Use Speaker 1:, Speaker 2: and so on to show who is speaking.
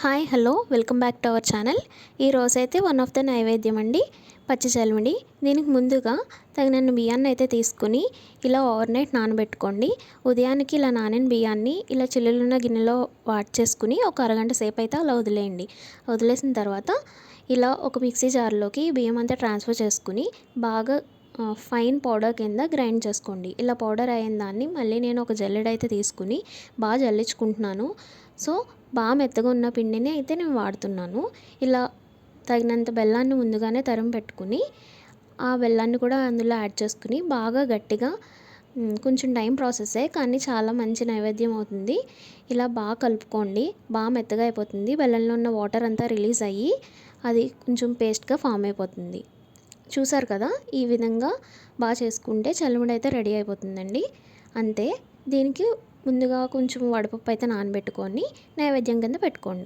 Speaker 1: Hi hello welcome back to our channel. ఈరోజైతే one of the నైవేద్యం అండి పచ్చి చలిమిడి. దీనికి ముందుగా తగినన్ని బియ్యాన్ని అయితే తీసుకుని ఇలా ఓవర్ నైట్ నానబెట్టుకోండి. ఉదయానికి ఇలా నానిన బియ్యాన్ని ఇలా చిల్లులున్న గిన్నెలో వాడ్చేసుకుని ఒక అరగంట సేపు అయితే అలా వదిలేయండి. వదిలేసిన తర్వాత ఇలా ఒక మిక్సీ జార్లోకి బియ్యం అంతా ట్రాన్స్ఫర్ చేసుకుని బాగా ఫైన్ పౌడర్ కింద గ్రైండ్ చేసుకోండి. ఇలా పౌడర్ అయిన దాన్ని మళ్ళీ నేను ఒక జల్లెడైతే తీసుకుని బాగా జల్లించుకుంటున్నాను. సో బాగా మెత్తగా ఉన్న పిండిని అయితే నేను వాడుతున్నాను. ఇలా తగినంత బెల్లాన్ని ముందుగానే తరిమి పెట్టుకుని ఆ బెల్లాన్ని కూడా అందులో యాడ్ చేసుకుని బాగా గట్టిగా కొంచెం టైం ప్రాసెసే కానీ చాలా మంచి నైవేద్యం అవుతుంది. ఇలా బాగా కలుపుకోండి. బాగా మెత్తగా అయిపోతుంది. బెల్లంలో ఉన్న వాటర్ అంతా రిలీజ్ అయ్యి అది కొంచెం పేస్ట్గా ఫామ్ అయిపోతుంది. చూసారు కదా, ఈ విధంగా బాగా చేసుకుంటే చలిమిడి అయితే రెడీ అయిపోతుందండి. అంతే. దీనికి ముందుగా కొంచెం వడపప్పు అయితే నానబెట్టుకొని నైవేద్యం కింద పెట్టుకోండి.